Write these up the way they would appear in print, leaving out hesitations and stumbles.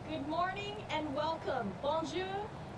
Good morning and welcome. Bonjour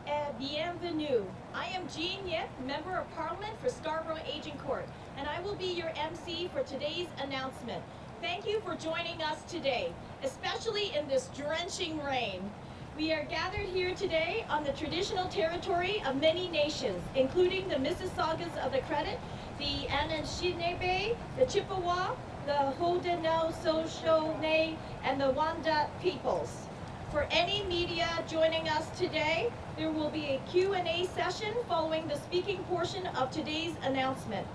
et bienvenue. I am Jean Yip, Member of Parliament for Scarborough Agincourt, and I will be your MC for today's announcement. Thank you for joining us today, especially in this drenching rain. We are gathered here today on the traditional territory of many nations, including the Mississaugas of the Credit, the Anishinaabe, the Chippewa, the Haudenosaunee, and the Wanda peoples. For any media joining us today, there will be a Q&A session following the speaking portion of today's announcement.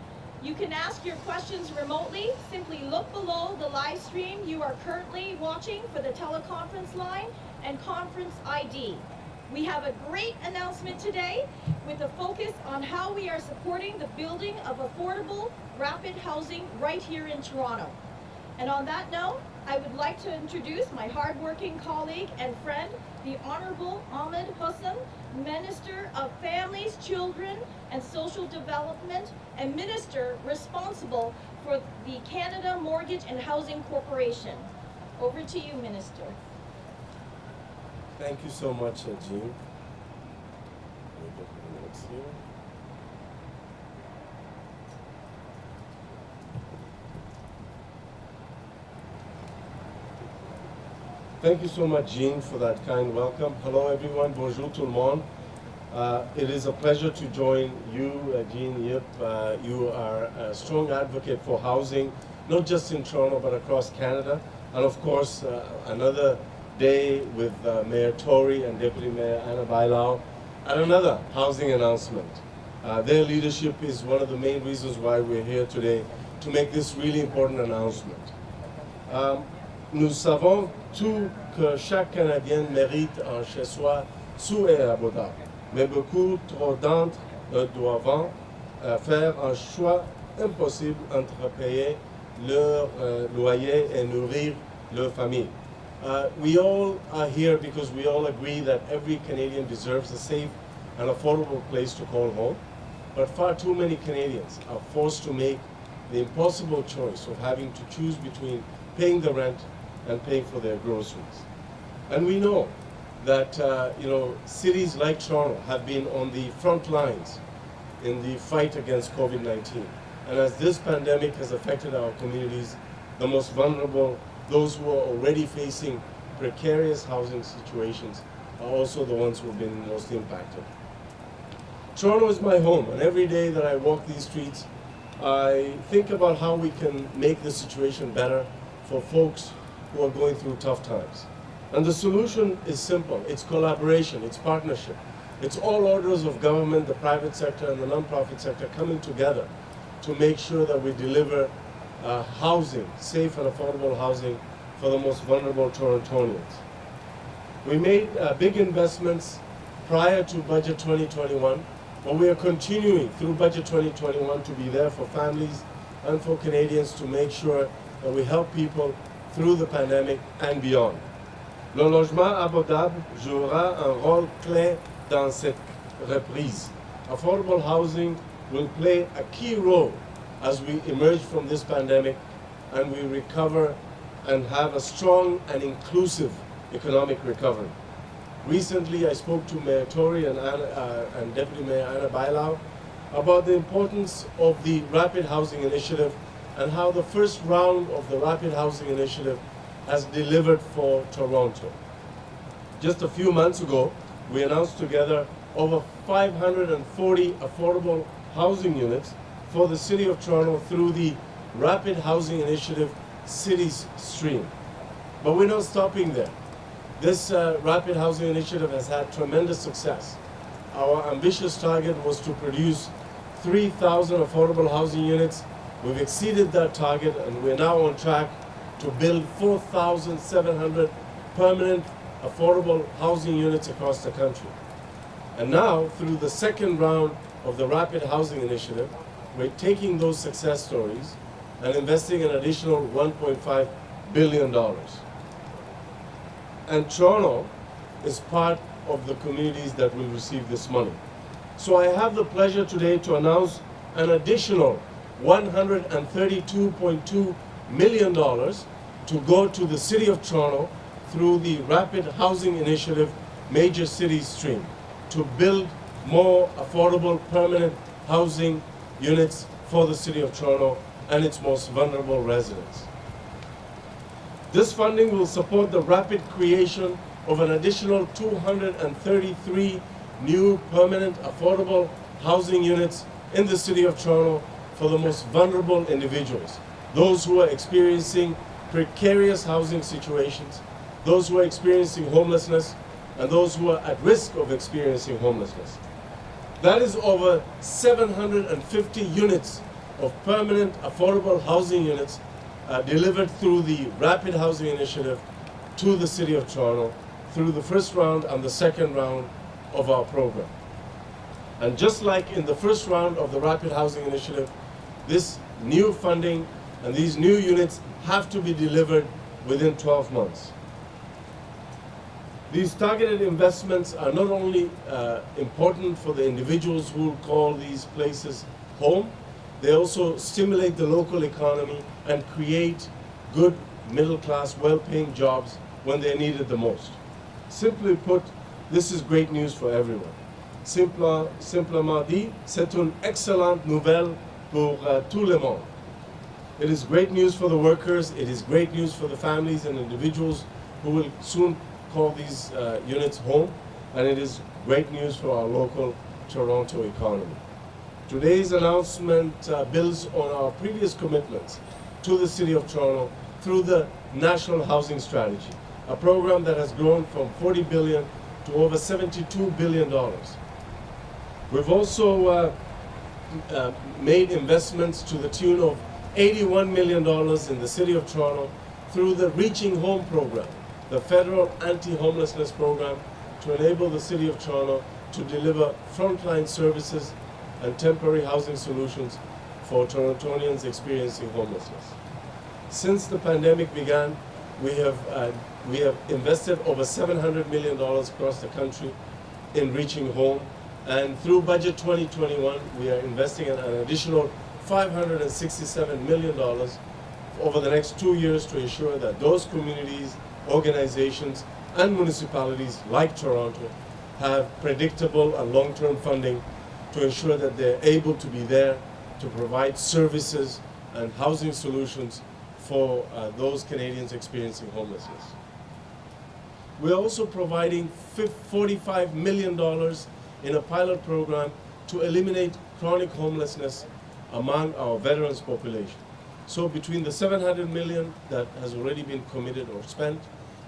You can ask your questions remotely. Simply look below the live stream you are currently watching for the teleconference line and conference ID. We have a great announcement today with a focus on how we are supporting the building of affordable, rapid housing right here in Toronto. And on that note, I would like to introduce my hardworking colleague and friend, the Honorable Ahmed Hussen, Minister of Families, Children and Social Development, and Minister responsible for the Canada Mortgage and Housing Corporation. Over to you, Minister. Thank you so much, Jean. Let me get the notes here. Thank you so much, Jean, for that kind welcome. Hello, everyone. Bonjour tout le monde. It is a pleasure to join you, Jean Yip. You are a strong advocate for housing, not just in Toronto, but across Canada. And of course, another day with Mayor Tory and Deputy Mayor Anna Bailao, and another housing announcement. Their leadership is one of the main reasons why we're here today to make this really important announcement. Nous savons tous que chaque Canadien mérite un chez-soi sous et abordable, mais beaucoup trop d'entre eux doivent faire un choix impossible entre payer leur loyer et nourrir leur famille. We all are here because we all agree that every Canadian deserves a safe and affordable place to call home, but far too many Canadians are forced to make the impossible choice of having to choose between paying the rent and paying for their groceries. And we know that cities like Toronto have been on the front lines in the fight against COVID-19. And as this pandemic has affected our communities, the most vulnerable, those who are already facing precarious housing situations, are also the ones who have been most impacted. Toronto is my home, and every day that I walk these streets, I think about how we can make the situation better for folks who are going through tough times. And the solution is simple. It's collaboration, it's partnership. It's all orders of government, the private sector and the non-profit sector coming together to make sure that we deliver housing, safe and affordable housing for the most vulnerable Torontonians. We made big investments prior to Budget 2021, but we are continuing through Budget 2021 to be there for families and for Canadians to make sure that we help people through the pandemic and beyond. Le logement abordable jouera un rôle clé dans cette reprise. Affordable housing will play a key role as we emerge from this pandemic and we recover and have a strong and inclusive economic recovery. Recently, I spoke to Mayor Tory and Deputy Mayor Anna Bailao about the importance of the Rapid Housing Initiative and how the first round of the Rapid Housing Initiative has delivered for Toronto. Just a few months ago, we announced together over 540 affordable housing units for the City of Toronto through the Rapid Housing Initiative Cities Stream. But we're not stopping there. This Rapid Housing Initiative has had tremendous success. Our ambitious target was to produce 3,000 affordable housing units. We've exceeded that target, and we're now on track to build 4,700 permanent affordable housing units across the country. And now, through the second round of the Rapid Housing Initiative, we're taking those success stories and investing an additional $1.5 billion. And Toronto is part of the communities that will receive this money. So I have the pleasure today to announce an additional $132.2 million to go to the City of Toronto through the Rapid Housing Initiative Major Cities Stream to build more affordable permanent housing units for the City of Toronto and its most vulnerable residents. This funding will support the rapid creation of an additional 233 new permanent affordable housing units in the City of Toronto for the most vulnerable individuals, those who are experiencing precarious housing situations, those who are experiencing homelessness, and those who are at risk of experiencing homelessness. That is over 750 units of permanent affordable housing units delivered through the Rapid Housing Initiative to the City of Toronto through the first round and the second round of our program. And just like in the first round of the Rapid Housing Initiative, this new funding and these new units have to be delivered within 12 months. These targeted investments are not only important for the individuals who call these places home, they also stimulate the local economy and create good middle-class, well-paying jobs when they're needed the most. Simply put, this is great news for everyone. Simplement dit, c'est une excellente nouvelle pour tout le monde. It is great news for the workers, it is great news for the families and individuals who will soon call these units home, and it is great news for our local Toronto economy. Today's announcement builds on our previous commitments to the City of Toronto through the National Housing Strategy, a program that has grown from $40 billion to over $72 billion. We've also made investments to the tune of $81 million in the City of Toronto through the Reaching Home program, the federal anti-homelessness program, to enable the City of Toronto to deliver frontline services and temporary housing solutions for Torontonians experiencing homelessness. Since the pandemic began, we have invested over $700 million across the country in Reaching Home, and through Budget 2021, we are investing in an additional $567 million over the next 2 years to ensure that those communities, organizations, and municipalities like Toronto have predictable and long-term funding to ensure that they're able to be there to provide services and housing solutions for those Canadians experiencing homelessness. We're also providing $45 million in a pilot program to eliminate chronic homelessness among our veterans population. So between the $700 million that has already been committed or spent,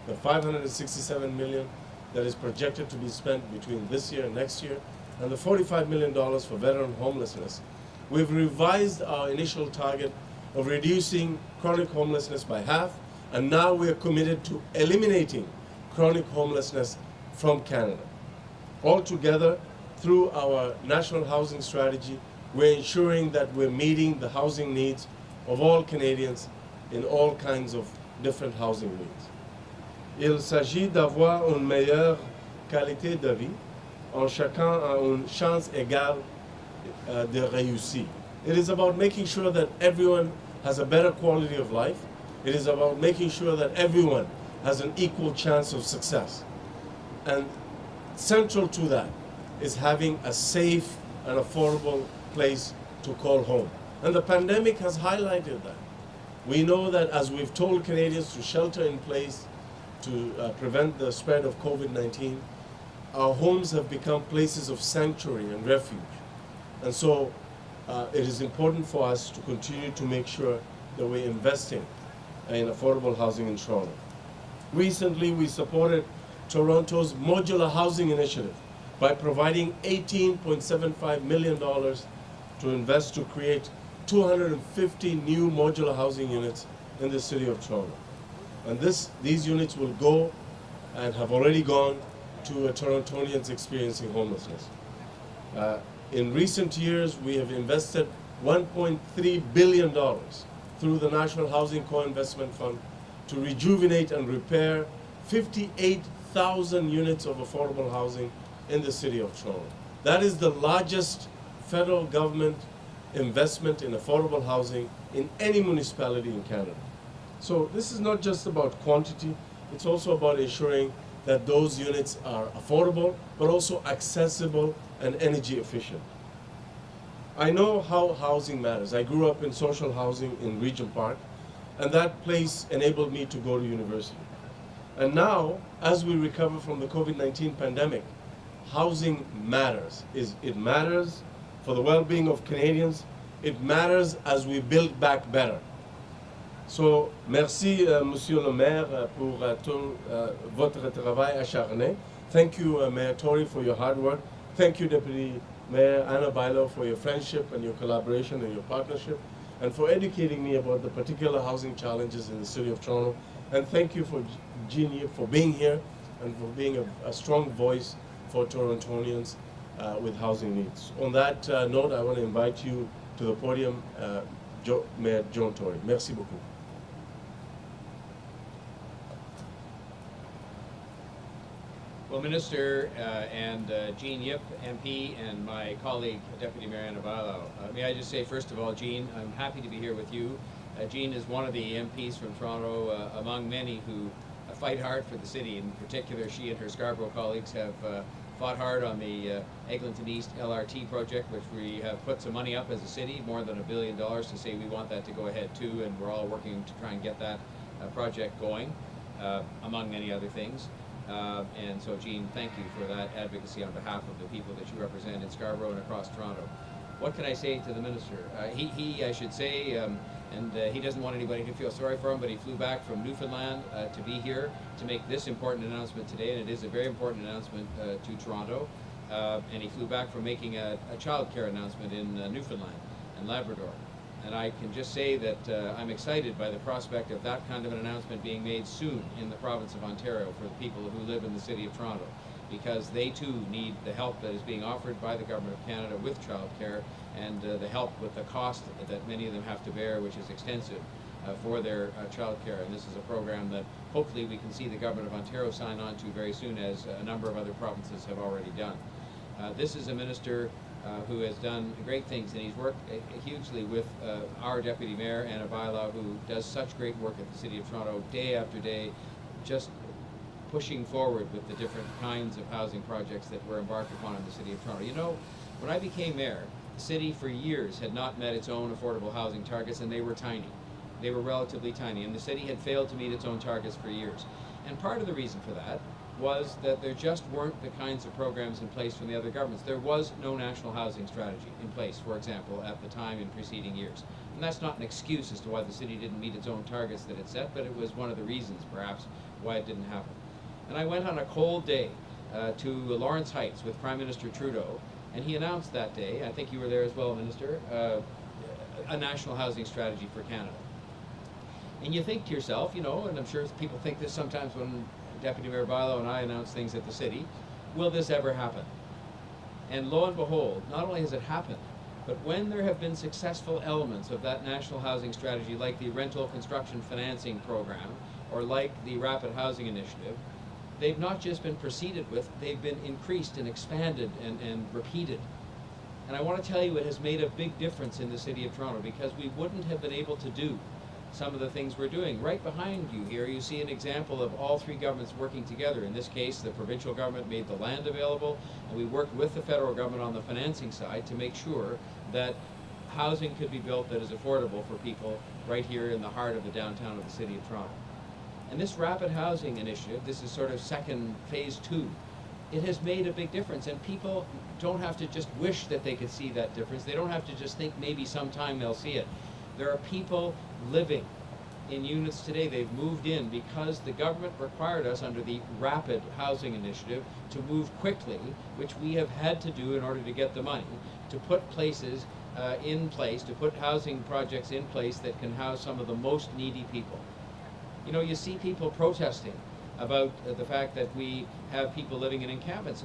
the $567 million that is projected to be spent between this year and next year, and the $45 million for veteran homelessness, we've revised our initial target of reducing chronic homelessness by half, and now we're committed to eliminating chronic homelessness from Canada. Altogether, through our National Housing Strategy, we're ensuring that we're meeting the housing needs of all Canadians in all kinds of different housing needs. Il s'agit d'avoir une meilleure qualité de vie en chacun a une chance égale de réussir. It is about making sure that everyone has a better quality of life. It is about making sure that everyone has an equal chance of success. And central to that is having a safe and affordable place to call home. And the pandemic has highlighted that. We know that as we've told Canadians to shelter in place to prevent the spread of COVID-19, our homes have become places of sanctuary and refuge. And so it is important for us to continue to make sure that we're investing in affordable housing in Toronto. Recently, we supported Toronto's modular housing initiative by providing $18.75 million to invest to create 250 new modular housing units in the City of Toronto. And these units will go and have already gone to Torontonians experiencing homelessness. In recent years, we have invested $1.3 billion through the National Housing Co-Investment Fund to rejuvenate and repair 58,000 units of affordable housing in the City of Toronto. That is the largest federal government investment in affordable housing in any municipality in Canada. So this is not just about quantity, It's also about ensuring that those units are affordable, but also accessible and energy efficient. I know how housing matters. I grew up in social housing in Regent Park, and that place enabled me to go to university. And now, as we recover from the COVID-19 pandemic, housing matters. It matters for the well-being of Canadians. It matters as we build back better. So, merci, Monsieur le Maire, pour tout votre travail acharné. Thank you, Mayor Tory, for your hard work. Thank you, Deputy Mayor Anna Bailo, for your friendship and your collaboration and your partnership, and for educating me about the particular housing challenges in the City of Toronto. And thank you for Jean Yip for being here and for being a strong voice for Torontonians with housing needs. On that note, I want to invite you to the podium, Mayor John Tory. Merci beaucoup. Well, Minister and Jean Yip, MP, and my colleague, Deputy Mayor Anna Bailo, may I just say, first of all, Jean, I'm happy to be here with you. Jean is one of the MPs from Toronto, among many who fight hard for the city. In particular, she and her Scarborough colleagues have fought hard on the Eglinton East LRT project, which we have put some money up as a city, more than $1 billion, to say we want that to go ahead too, and we're all working to try and get that project going, among many other things. And so, Jean, thank you for that advocacy on behalf of the people that you represent in Scarborough and across Toronto. What can I say to the Minister? I should say, and he doesn't want anybody to feel sorry for him, but he flew back from Newfoundland to be here to make this important announcement today, and it is a very important announcement to Toronto. And he flew back from making a child care announcement in Newfoundland and Labrador. And I can just say that I'm excited by the prospect of that kind of an announcement being made soon in the province of Ontario for the people who live in the City of Toronto, because they too need the help that is being offered by the Government of Canada with childcare, and the help with the cost that many of them have to bear, which is extensive for their childcare. And this is a program that hopefully we can see the Government of Ontario sign on to very soon, as a number of other provinces have already done. This is a minister who has done great things, and he's worked hugely with our Deputy Mayor, Anna Bailo, who does such great work at the City of Toronto day after day, just pushing forward with the different kinds of housing projects that were embarked upon in the City of Toronto. You know, when I became mayor, the city for years had not met its own affordable housing targets, and they were tiny. They were relatively tiny, and the city had failed to meet its own targets for years. And part of the reason for that was that there just weren't the kinds of programs in place from the other governments. There was no national housing strategy in place, for example, at the time in preceding years. And that's not an excuse as to why the city didn't meet its own targets that it set, but it was one of the reasons, perhaps, why it didn't happen. And I went on a cold day to Lawrence Heights with Prime Minister Trudeau, and he announced that day, I think you were there as well, Minister, a national housing strategy for Canada. And you think to yourself, you know, and I'm sure people think this sometimes when Deputy Mayor Bailo and I announce things at the city, will this ever happen? And lo and behold, not only has it happened, but when there have been successful elements of that national housing strategy, like the rental construction financing program, or like the rapid housing initiative, they've not just been proceeded with, they've been increased and expanded and repeated. And I want to tell you, it has made a big difference in the City of Toronto, because we wouldn't have been able to do some of the things we're doing. Right behind you here, you see an example of all three governments working together. In this case, the provincial government made the land available, and we worked with the federal government on the financing side to make sure that housing could be built that is affordable for people right here in the heart of the downtown of the City of Toronto. And this rapid housing initiative, this is sort of phase 2, it has made a big difference, and people don't have to just wish that they could see that difference. They don't have to just think maybe sometime they'll see it. There are people living in units today. They've moved in because the government required us under the Rapid Housing Initiative to move quickly, which we have had to do in order to get the money, to put places in place, to put housing projects in place that can house some of the most needy people. You know, you see people protesting about the fact that we have people living in encampments.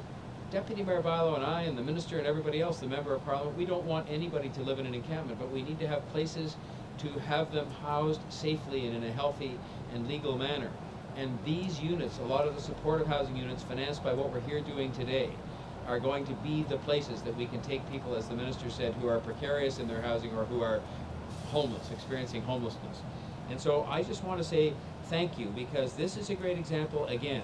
Deputy Mayor Bailo and I and the Minister and everybody else, the Member of Parliament, we don't want anybody to live in an encampment, but we need to have places to have them housed safely and in a healthy and legal manner. And these units, a lot of the supportive housing units financed by what we're here doing today, are going to be the places that we can take people, as the Minister said, who are precarious in their housing or who are homeless, experiencing homelessness. And so I just want to say thank you, because this is a great example, again,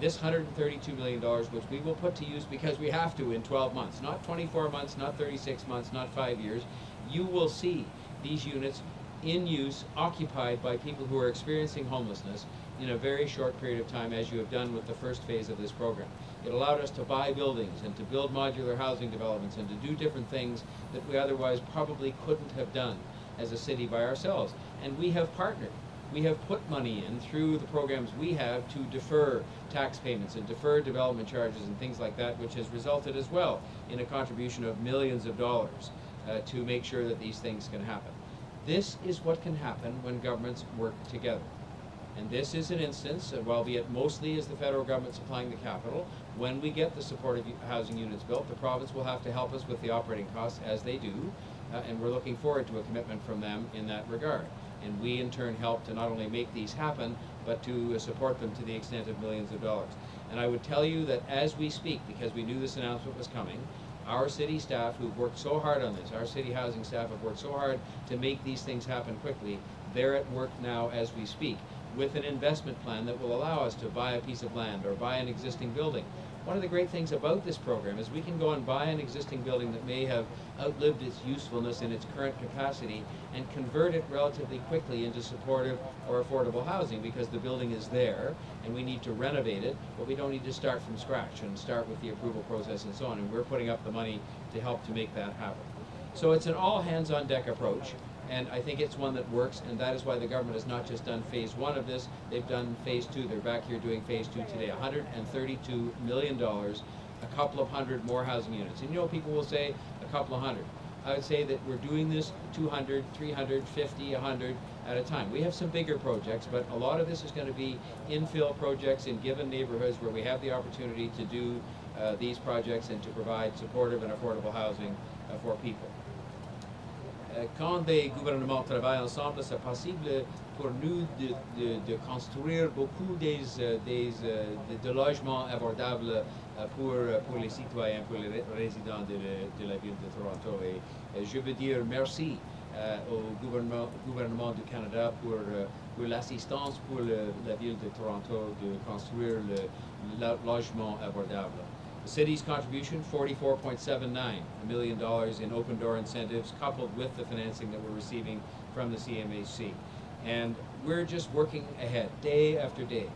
this $132 million, which we will put to use because we have to in 12 months, not 24 months, not 36 months, not 5 years. You will see these units in use, occupied by people who are experiencing homelessness in a very short period of time, as you have done with the first phase of this program. It allowed us to buy buildings and to build modular housing developments and to do different things that we otherwise probably couldn't have done as a city by ourselves. And we have partnered. We have put money in through the programs we have to defer tax payments and defer development charges and things like that, which has resulted as well in a contribution of millions of dollars to make sure that these things can happen. This is what can happen when governments work together. And this is an instance, albeit mostly is the federal government supplying the capital. When we get the supportive housing units built, the province will have to help us with the operating costs, as they do, and we're looking forward to a commitment from them in that regard. And we in turn help to not only make these happen, but to support them to the extent of millions of dollars. And I would tell you that as we speak, because we knew this announcement was coming, our city staff who've worked so hard on this, our city housing staff have worked so hard to make these things happen quickly, they're at work now as we speak with an investment plan that will allow us to buy a piece of land or buy an existing building. One of the great things about this program is we can go and buy an existing building that may have outlived its usefulness in its current capacity and convert it relatively quickly into supportive or affordable housing, because the building is there and we need to renovate it, but we don't need to start from scratch and start with the approval process and so on, and we're putting up the money to help to make that happen. So it's an all hands on deck approach. And I think it's one that works, and that is why the government has not just done phase 1 of this, they've done phase 2. They're back here doing phase 2 today. $132 million, a couple of hundred more housing units. And you know, people will say a couple of hundred. I would say that we're doing this 200, 300, 50, 100 at a time. We have some bigger projects, but a lot of this is going to be infill projects in given neighborhoods where we have the opportunity to do these projects and to provide supportive and affordable housing for people. Quand des gouvernements travaillent ensemble, c'est possible pour nous de construire beaucoup de logements abordables pour les citoyens, pour les résidents de la ville de Toronto. Et je veux dire merci au gouvernement du Canada pour l'assistance pour la ville de Toronto de construire le logement abordable. The city's contribution, $44.79 million in open door incentives, coupled with the financing that we're receiving from the CMHC. And we're just working ahead, day after day,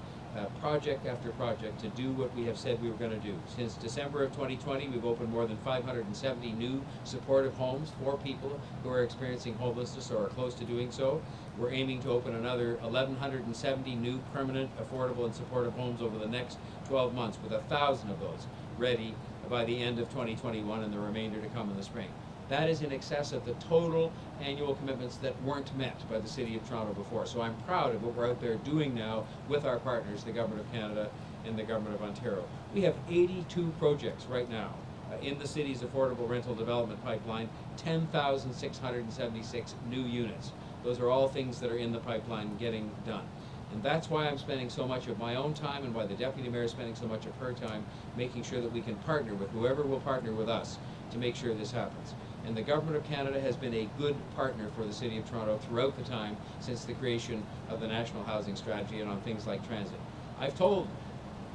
project after project, to do what we have said we were going to do. Since December of 2020, we've opened more than 570 new supportive homes for people who are experiencing homelessness or are close to doing so. We're aiming to open another 1,170 new permanent, affordable, and supportive homes over the next 12 months, with 1,000 of those ready by the end of 2021 and the remainder to come in the spring. That is in excess of the total annual commitments that weren't met by the City of Toronto before. So I'm proud of what we're out there doing now with our partners, the Government of Canada and the Government of Ontario. We have 82 projects right now in the city's affordable rental development pipeline, 10,676 new units. Those are all things that are in the pipeline getting done. And that's why I'm spending so much of my own time, and why the Deputy Mayor is spending so much of her time, making sure that we can partner with whoever will partner with us to make sure this happens. And the Government of Canada has been a good partner for the City of Toronto throughout the time since the creation of the National Housing Strategy and on things like transit. I've told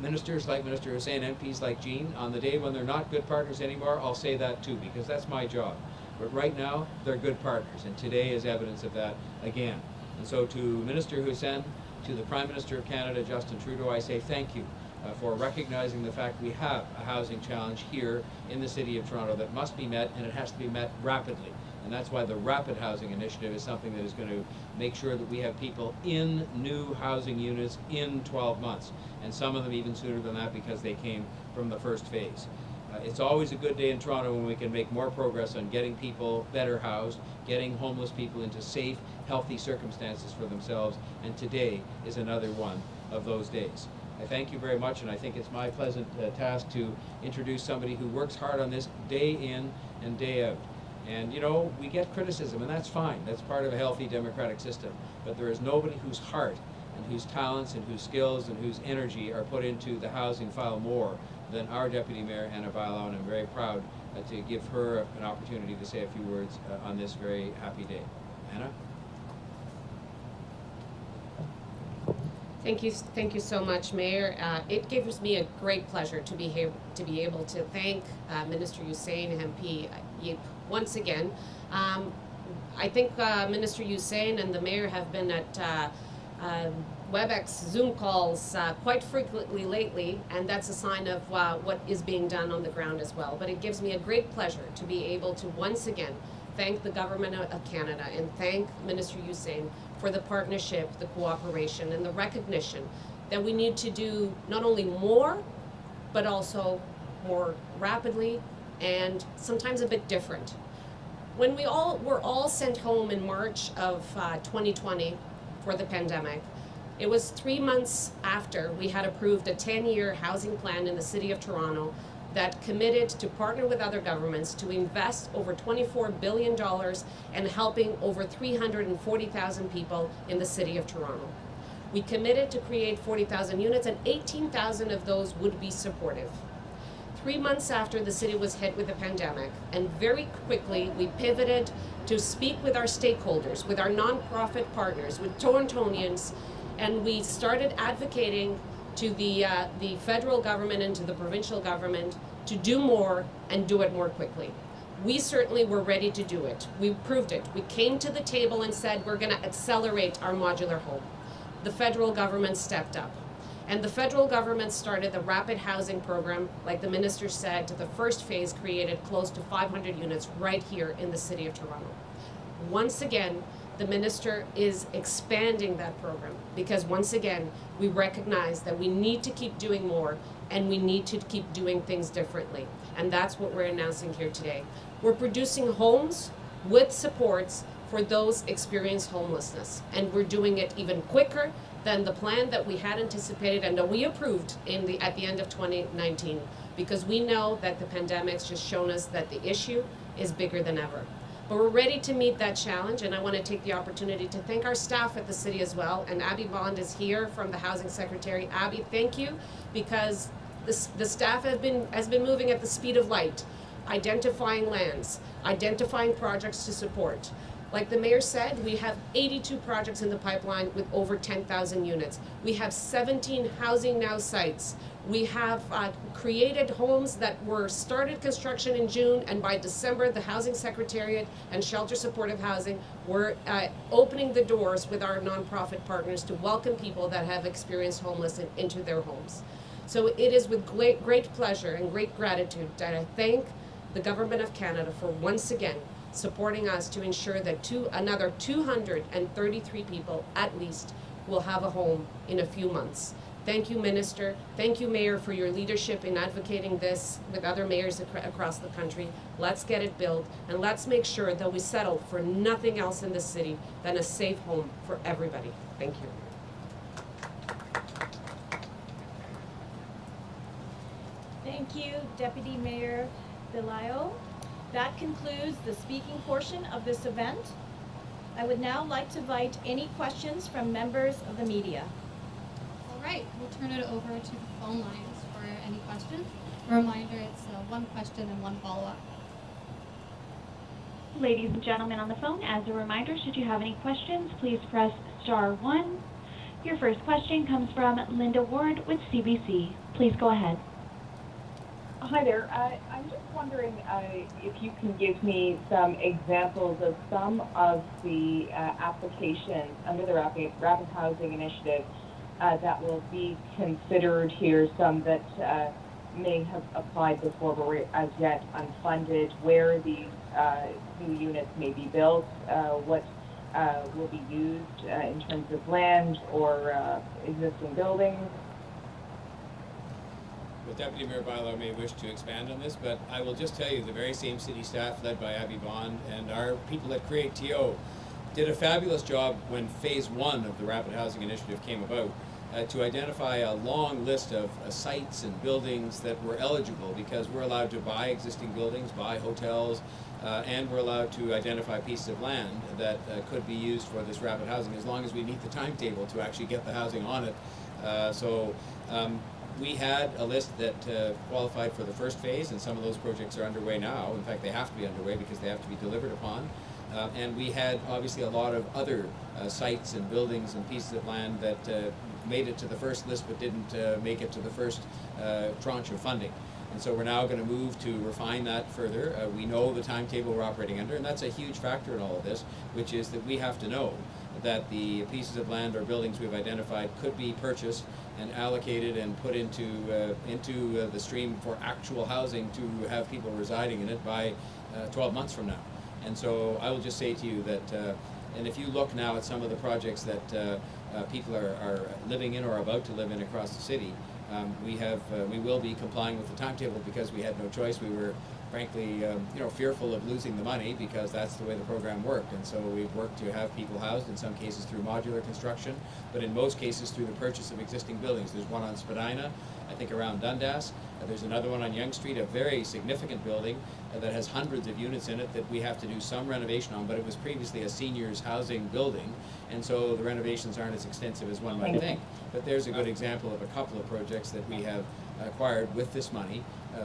ministers like Minister Hussen, MPs like Jean, on the day when they're not good partners anymore, I'll say that too, because that's my job. But right now, they're good partners, and today is evidence of that again. And so to Minister Hussen, to the Prime Minister of Canada, Justin Trudeau, I say thank you for recognizing the fact we have a housing challenge here in the City of Toronto that must be met, and it has to be met rapidly. And that's why the Rapid Housing Initiative is something that is going to make sure that we have people in new housing units in 12 months, and some of them even sooner than that because they came from the first phase. It's always a good day in Toronto when we can make more progress on getting people better housed, getting homeless people into safe, healthy circumstances for themselves, and today is another one of those days. I thank you very much, and I think it's my pleasant task to introduce somebody who works hard on this day in and day out. And you know, we get criticism, and that's fine. That's part of a healthy democratic system. But there is nobody whose heart and whose talents and whose skills and whose energy are put into the housing file more than our Deputy Mayor, Anna Bailão, and I'm very proud to give her an opportunity to say a few words on this very happy day. Anna? Thank you so much, Mayor. It gives me a great pleasure to be here, to be able to thank Minister Hussen MP Yip once again. I think Minister Hussen and the Mayor have been at WebEx Zoom calls quite frequently lately, and that's a sign of what is being done on the ground as well. But it gives me a great pleasure to be able to once again thank the Government of Canada and thank Minister Hussen for the partnership, the cooperation, and the recognition that we need to do not only more, but also more rapidly and sometimes a bit different. When we were all sent home in March of 2020 for the pandemic, it was 3 months after we had approved a 10-year housing plan in the City of Toronto that committed to partner with other governments to invest over $24 billion and helping over 340,000 people in the City of Toronto. We committed to create 40,000 units, and 18,000 of those would be supportive. 3 months after the city was hit with the pandemic, and very quickly we pivoted to speak with our stakeholders, with our nonprofit partners, with Torontonians, and we started advocating to the federal government and to the provincial government to do more and do it more quickly. We certainly were ready to do it. We proved it. We came to the table and said we're going to accelerate our modular home. The federal government stepped up. And the federal government started the rapid housing program, like the minister said. The first phase created close to 500 units right here in the City of Toronto. Once again, the minister is expanding that program because once again, we recognize that we need to keep doing more and we need to keep doing things differently. And that's what we're announcing here today. We're producing homes with supports for those experiencing homelessness. And we're doing it even quicker than the plan that we had anticipated and that we approved at the end of 2019, because we know that the pandemic's just shown us that the issue is bigger than ever. But we're ready to meet that challenge, and I want to take the opportunity to thank our staff at the city as well. And Abby Bond is here from the Housing Secretary. Abby, thank you, because the staff has been moving at the speed of light, identifying lands, identifying projects to support. Like the mayor said, we have 82 projects in the pipeline with over 10,000 units. We have 17 Housing Now sites. We have created homes that were started construction in June, and by December, the Housing Secretariat and Shelter Supportive Housing were opening the doors with our nonprofit partners to welcome people that have experienced homelessness into their homes. So it is with great pleasure and great gratitude that I thank the Government of Canada for once again supporting us to ensure that another 233 people at least will have a home in a few months. Thank you, Minister. Thank you, Mayor, for your leadership in advocating this with other mayors across the country. Let's get it built, and let's make sure that we settle for nothing else in this city than a safe home for everybody. Thank you. Thank you, Deputy Mayor Belayo. That concludes the speaking portion of this event. I would now like to invite any questions from members of the media. All right, we'll turn it over to the phone lines for any questions. A reminder, it's one question and one follow-up. Ladies and gentlemen on the phone, as a reminder, should you have any questions, please press *1. Your first question comes from Linda Ward with CBC. Please go ahead. Hi there. I'm just wondering if you can give me some examples of some of the applications under the Rapid Housing Initiative that will be considered here, some that may have applied before but were as yet unfunded, where these new units may be built, what will be used in terms of land or existing buildings. Well, Deputy Mayor Bilo may wish to expand on this, but I will just tell you the very same city staff led by Abby Bond and our people at Create TO did a fabulous job when phase 1 of the Rapid Housing Initiative came about to identify a long list of sites and buildings that were eligible, because we're allowed to buy existing buildings, buy hotels, and we're allowed to identify pieces of land that could be used for this rapid housing as long as we meet the timetable to actually get the housing on it. We had a list that qualified for the first phase, and some of those projects are underway now. In fact, they have to be underway because they have to be delivered upon. And we had obviously a lot of other sites and buildings and pieces of land that made it to the first list but didn't make it to the first tranche of funding. And so we're now going to move to refine that further. We know the timetable we're operating under, and that's a huge factor in all of this, which is that we have to know that the pieces of land or buildings we've identified could be purchased and allocated and put into the stream for actual housing to have people residing in it by 12 months from now. And so I will just say to you that, and if you look now at some of the projects that people are living in or about to live in across the city, we will be complying with the timetable because we had no choice. We were frankly, fearful of losing the money because that's the way the program worked. And so we've worked to have people housed, in some cases through modular construction, but in most cases through the purchase of existing buildings. There's one on Spadina, I think around Dundas. There's another one on Yonge Street, a very significant building that has hundreds of units in it that we have to do some renovation on, but it was previously a seniors housing building, and so the renovations aren't as extensive as one might think. But there's a good example of a couple of projects that we have acquired with this money.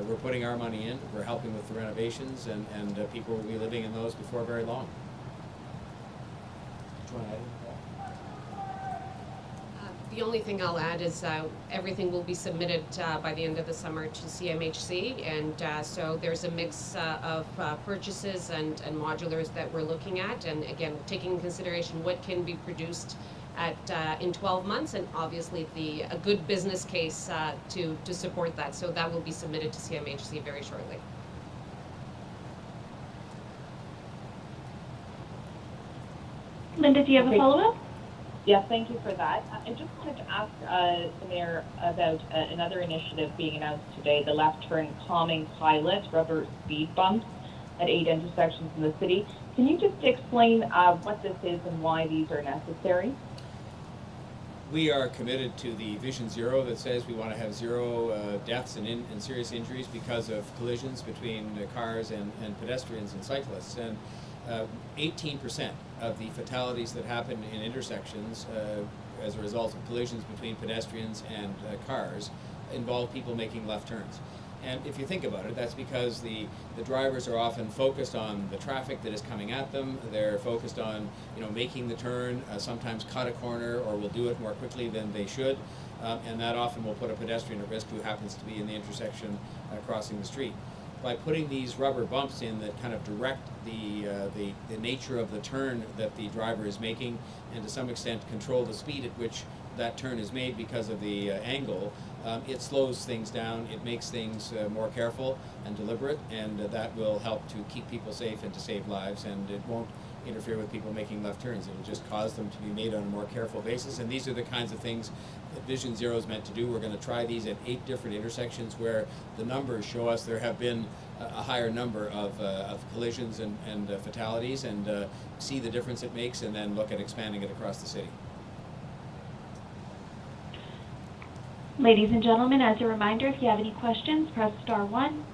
We're putting our money in, we're helping with the renovations, and people will be living in those before very long. Do you want to add anything? The only thing I'll add is everything will be submitted by the end of the summer to CMHC, and so there's a mix of purchases and modulars that we're looking at, and again, taking into consideration what can be produced in 12 months, and obviously a good business case to support that. So that will be submitted to CMHC very shortly. Linda, do you have a follow-up? Yeah, thank you for that. I just wanted to ask the Mayor about another initiative being announced today, the left turn calming pilot, rubber speed bumps at 8 intersections in the city. Can you just explain what this is and why these are necessary? We are committed to the Vision Zero that says we want to have zero deaths and serious injuries because of collisions between cars and pedestrians and cyclists. And 18% of the fatalities that happen in intersections as a result of collisions between pedestrians and cars involve people making left turns. And if you think about it, that's because the drivers are often focused on the traffic that is coming at them. They're focused on making the turn, sometimes cut a corner, or will do it more quickly than they should. And that often will put a pedestrian at risk who happens to be in the intersection crossing the street. By putting these rubber bumps in that kind of direct the nature of the turn that the driver is making, and to some extent control the speed at which that turn is made because of the angle, it slows things down, it makes things more careful and deliberate, and that will help to keep people safe and to save lives, and it won't interfere with people making left turns. It will just cause them to be made on a more careful basis, and these are the kinds of things that Vision Zero is meant to do. We're going to try these at 8 different intersections where the numbers show us there have been a higher number of collisions and fatalities, and see the difference it makes, and then look at expanding it across the city. Ladies and gentlemen, as a reminder, if you have any questions, press star 1.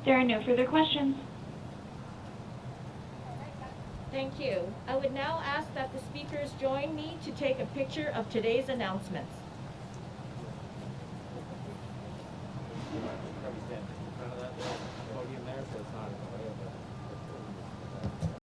There are no further questions. Thank you. I would now ask that the speakers join me to take a picture of today's announcements.